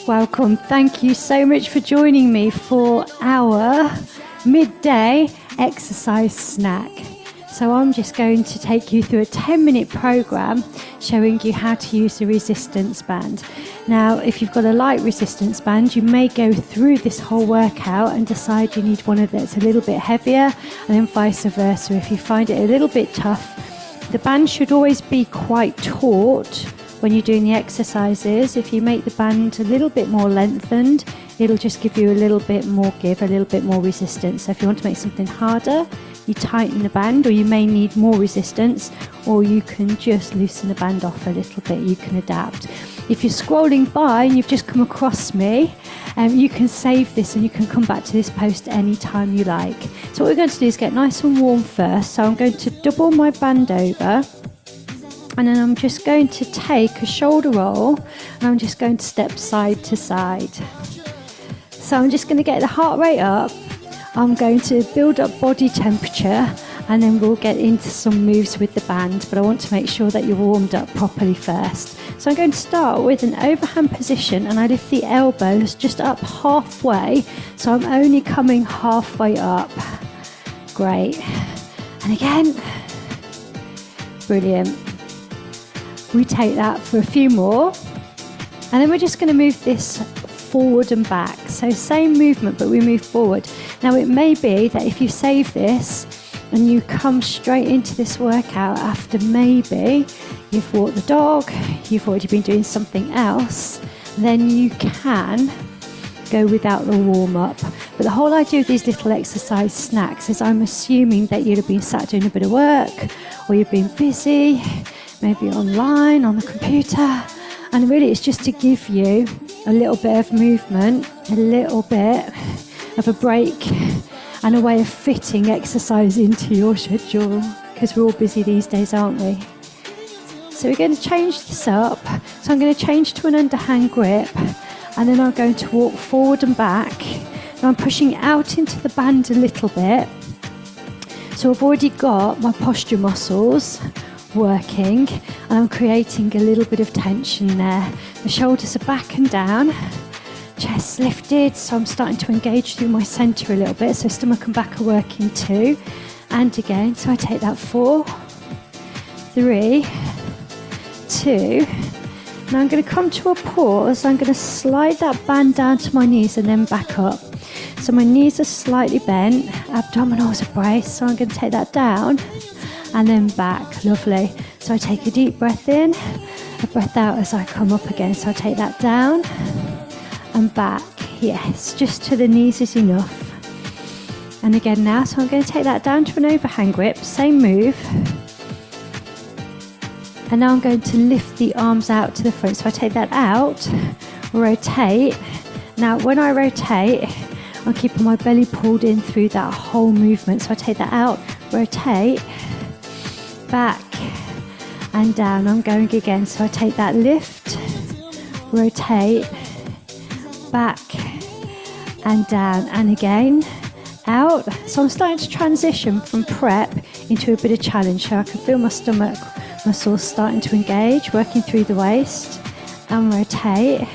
welcome. Thank you so much for joining me for our midday exercise snack. So I'm just going to take you through a 10-minute program showing you how to use the resistance band. Now, if you've got a light resistance band, you may go through this whole workout and decide you need one that's a little bit heavier, and then vice versa. If you find it a little bit tough, the band should always be quite taut when you're doing the exercises. If you make the band a little bit more lengthened, it'll just give you a little bit more give, a little bit more resistance. So if you want to make something harder, you tighten the band, or you may need more resistance, or you can just loosen the band off a little bit. You can adapt. If you're scrolling by and you've just come across me, you can save this and you can come back to this post anytime you like. So what we're going to do is get nice and warm first. So I'm going to double my band over, and then I'm just going to take a shoulder roll, and I'm just going to step side to side. So I'm just going to get the heart rate up. I'm going to build up body temperature, and then we'll get into some moves with the band, but I want to make sure that you're warmed up properly first. So I'm going to start with an overhand position, and I lift the elbows just up halfway, so I'm only coming halfway up. Great. And again. Brilliant. We take that for a few more, and then we're just going to move this forward and back. So same movement, but we move forward. Now it may be that if you save this and you come straight into this workout after maybe you've walked the dog, you've already been doing something else, then you can go without the warm-up. But the whole idea of these little exercise snacks is I'm assuming that you'll have been sat doing a bit of work, or you've been busy, maybe online, on the computer, and really it's just to give you a little bit of movement, a little bit of a break, and a way of fitting exercise into your schedule, because we're all busy these days, aren't we? So we're going to change this up. So I'm going to change to an underhand grip, and then I'm going to walk forward and back, and I'm pushing out into the band a little bit. So I've already got my posture muscles working, and I'm creating a little bit of tension there. The shoulders are back and down, chest lifted, so I'm starting to engage through my centre a little bit, so stomach and back are working too. And again, so I take that 4, 3, 2. Now I'm going to come to a pause. I'm going to slide that band down to my knees and then back up. So my knees are slightly bent, abdominals are braced, so I'm going to take that down and then back. Lovely. So I take a deep breath in, a breath out as I come up again. So I take that down and back. Yes, just to the knees is enough. And again now, so I'm going to take that down to an overhand grip, same move. And now I'm going to lift the arms out to the front. So I take that out, rotate. Now when I rotate, I'm keeping my belly pulled in through that whole movement. So I take that out, rotate, back and down. I'm going again. So I take that lift, rotate, back and down, and again, out. So I'm starting to transition from prep into a bit of challenge. So I can feel my stomach muscles starting to engage, working through the waist, and rotate,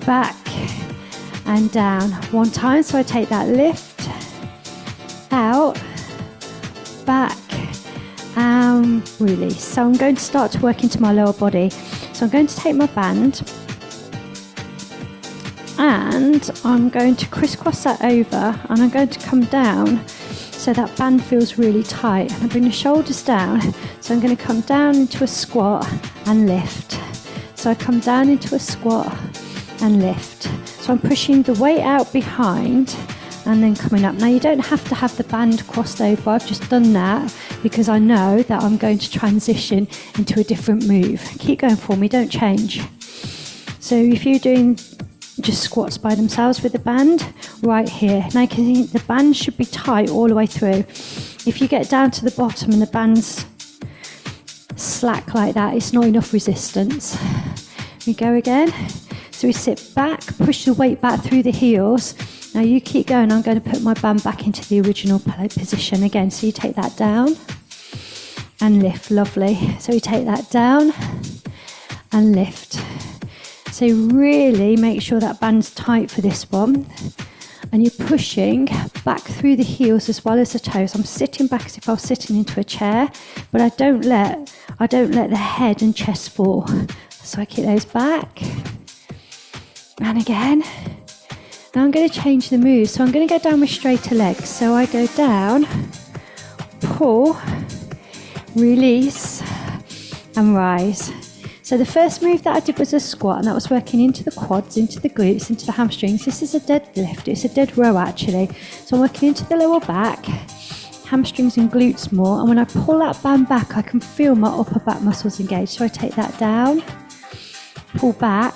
back and down. One time, so I take that lift, out, back, and release. So I'm going to start to work into my lower body. So I'm going to take my band, and I'm going to crisscross that over, and I'm going to come down so that band feels really tight. And I bring the shoulders down, so I'm going to come down into a squat and lift. So I come down into a squat and lift. So I'm pushing the weight out behind and then coming up. Now you don't have to have the band crossed over. I've just done that because I know that I'm going to transition into a different move. Keep going for me, don't change. So if you're doing just squats by themselves with the band, right here. Now you can see the band should be tight all the way through. If you get down to the bottom and the band's slack like that, it's not enough resistance. We go again. So we sit back, push the weight back through the heels. Now you keep going. I'm going to put my band back into the original position again. So you take that down and lift. Lovely. So we take that down and lift. So really make sure that band's tight for this one. And you're pushing back through the heels as well as the toes. I'm sitting back as if I was sitting into a chair, but I don't let the head and chest fall. So I keep those back. And again. Now I'm going to change the move. So I'm going to go down with straighter legs. So I go down, pull, release, and rise. So the first move that I did was a squat, and that was working into the quads, into the glutes, into the hamstrings. This is a deadlift. It's a dead row actually. So I'm working into the lower back, hamstrings and glutes more. And when I pull that band back, I can feel my upper back muscles engaged. So I take that down, pull back,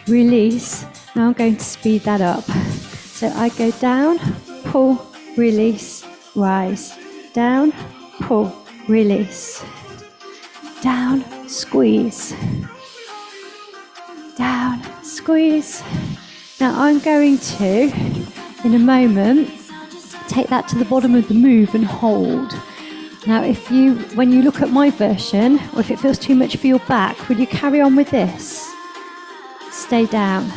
release. Now I'm going to speed that up. So I go down, pull, release, rise. Down, pull, release. Down, squeeze. Down, squeeze. Now I'm going to, in a moment, take that to the bottom of the move and hold. Now when you look at my version, or if it feels too much for your back, will you carry on with this? Stay down.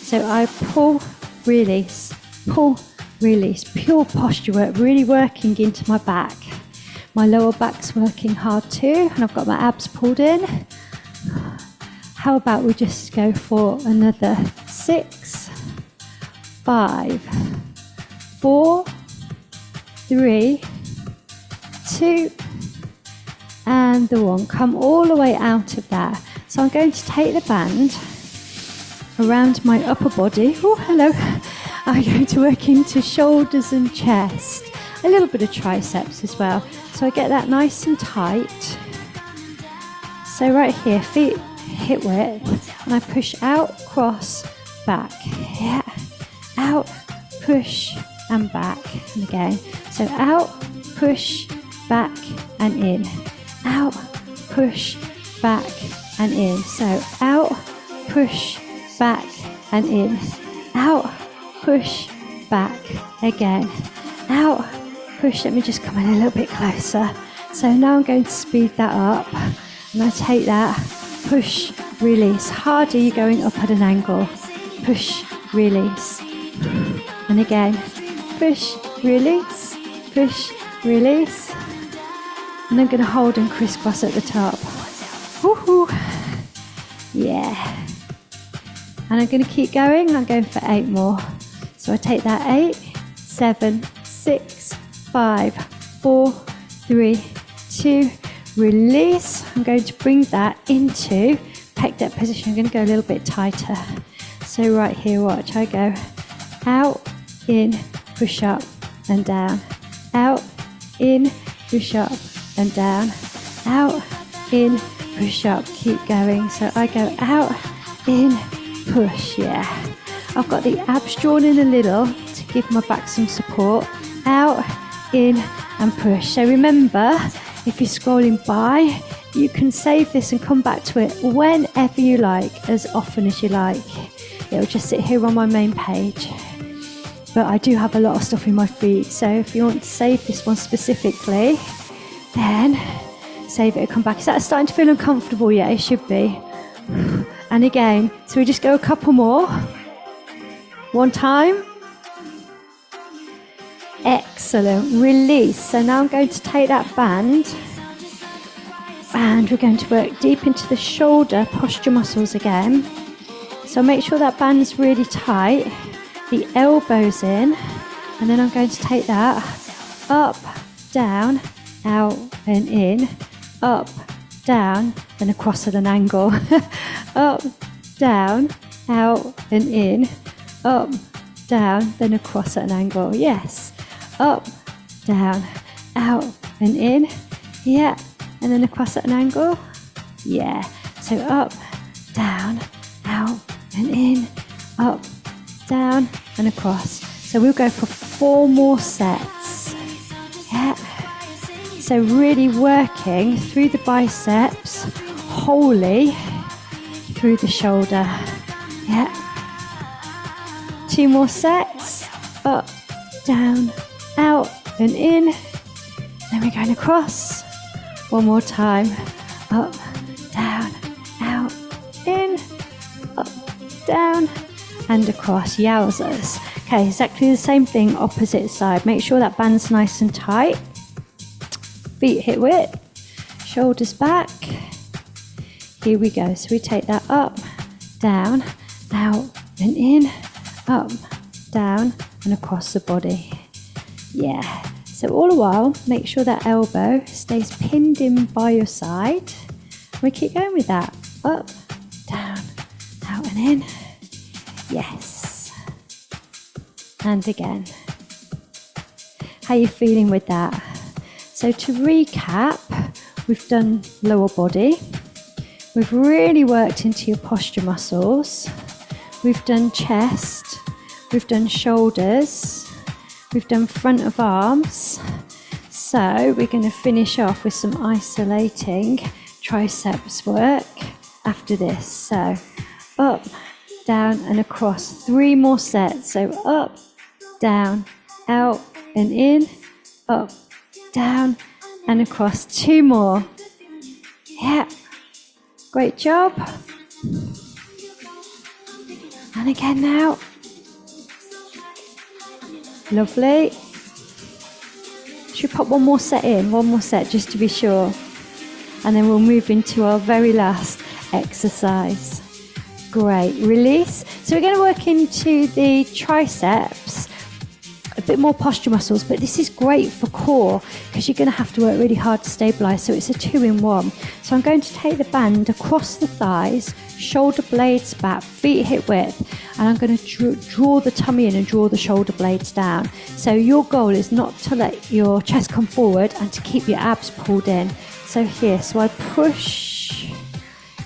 So I pull, release, pure posture work, really working into my back. My lower back's working hard too, and I've got my abs pulled in. How about we just go for another 6, 5, 4, 3, 2, and the 1. Come all the way out of that. So I'm going to take the band around my upper body. Oh, hello. I'm going to work into shoulders and chest. A little bit of triceps as well. So I get that nice and tight. So right here, feet hip width, and I push out, cross, back. Yeah. Out, push, and back. And again. So out, push, back, and in. Out, push, back, and in. So out, push, back, and in. Out, push, back, again. Out, push. Let me just come in a little bit closer. So now I'm going to speed that up, and I take that, push, release. Harder, you're going up at an angle. Push, release. And again, push, release, push, release. And I'm going to hold and crisscross at the top. Woohoo! Yeah. And I'm going to keep going. I'm going for 8 more. So I take that 8, 7, 6, 5, 4, 3, 2, release. I'm going to bring that into pec deck position. I'm going to go a little bit tighter. So right here, watch. I go out, in, push up and down. Out, in, push up and down. Out, in, push up. Keep going. So I go out, in, push. Yeah. I've got the abs drawn in a little to give my back some support. Out, in, and push. So remember, if you're scrolling by, you can save this and come back to it whenever you like, as often as you like. It'll just sit here on my main page. But I do have a lot of stuff in my feed, so if you want to save this one specifically, then save it and come back. Is that starting to feel uncomfortable yet? It should be. And again, so we just go a couple more. One time. Excellent. Release. So now I'm going to take that band and we're going to work deep into the shoulder posture muscles again. So make sure that band's really tight, the elbows in, and then I'm going to take that up, down, out and in, up, down, then across at an angle. Up, down, out and in, up, down, then across at an angle. Yes. Up, down, out and in. Yeah. And then across at an angle. Yeah. So up, down, out and in, up, down and across. So we'll go for 4 more sets. Yeah. So really working through the biceps, wholly through the shoulder. Yeah. 2 more sets. Up, down, out and in. Then we're going across. 1 more time. Up, down, out, in. down and across. Yowzers. Okay, exactly the same thing, opposite side. Make sure that band's nice and tight. Feet hip width, shoulders back. Here we go. So we take that up, down, out and in, up, down and across the body. Yeah. So all the while, make sure that elbow stays pinned in by your side. We keep going with that. Up, down, out and in. Yes. And again. How are you feeling with that? So to recap, we've done lower body. We've really worked into your posture muscles. We've done chest. We've done shoulders. We've done front of arms. So we're going to finish off with some isolating triceps work after this. So up, down and across. 3 more sets. So up, down, out and in, up, down and across. 2 more. Yeah. Great job. And again now. Lovely. Should we pop one more set in? One more set just to be sure. And then we'll move into our very last exercise. Great. Release. So we're going to work into the triceps, a bit more posture muscles, but this is great for core because you're going to have to work really hard to stabilize. So it's a 2-in-1. So I'm going to take the band across the thighs, shoulder blades back, feet hip width, and I'm going to draw the tummy in and draw the shoulder blades down. So your goal is not to let your chest come forward and to keep your abs pulled in. So here, so I push,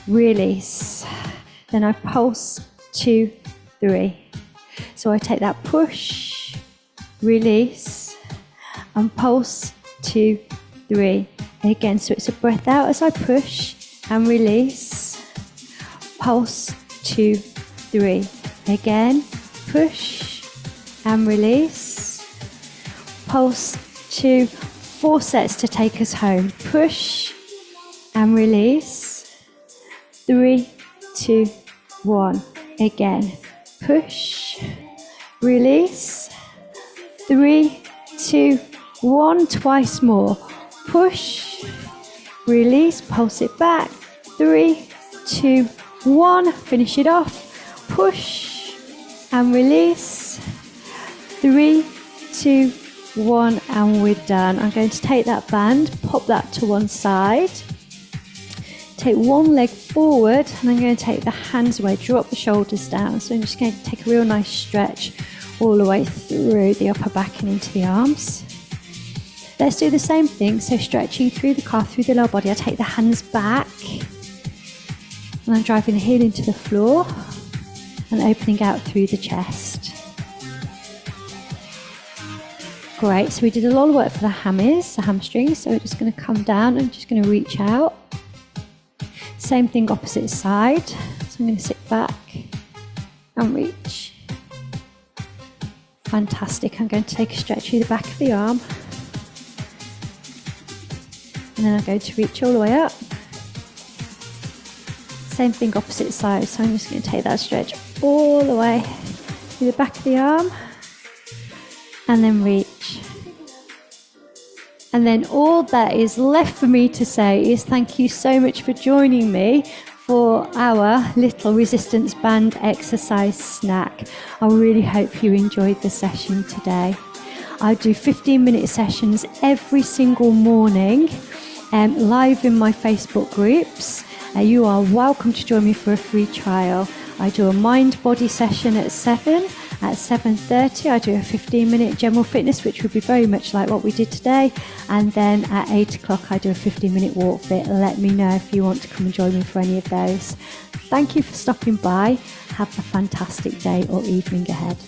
release, then I pulse, 2, 3. So I take that push, release, and pulse, 2, 3. Again, so it's a breath out as I push and release, pulse, 2, 3. Again, push and release, pulse, 2, 4 sets to take us home. Push and release, 3, 2, 1. Again, push, release, 3, 2, 1. Twice more. Push, release, pulse it back. 3, 2, 1. Finish it off. Push and release. 3, 2, 1, and we're done. I'm going to take that band, pop that to one side. Take one leg forward, and I'm going to take the hands away, drop the shoulders down. So I'm just going to take a real nice stretch all the way through the upper back and into the arms. Let's do the same thing. So stretching through the calf, through the lower body. I take the hands back, and I'm driving the heel into the floor and opening out through the chest. Great, so we did a lot of work for the hamstrings, so we're just going to come down and just going to reach out. Same thing opposite side, so I'm going to sit back and reach. Fantastic, I'm going to take a stretch through the back of the arm. And then I'm going to reach all the way up. Same thing opposite side, so I'm just going to take that stretch all the way through the back of the arm. And then reach. And then all that is left for me to say is thank you so much for joining me for our little resistance band exercise snack. I really hope you enjoyed the session today. I do 15-minute sessions every single morning live in my Facebook groups. You are welcome to join me for a free trial. I do a mind-body session at 7. At 7:30, I do a 15-minute general fitness, which would be very much like what we did today. And then at 8 o'clock, I do a 15-minute walk fit. Let me know if you want to come and join me for any of those. Thank you for stopping by. Have a fantastic day or evening ahead.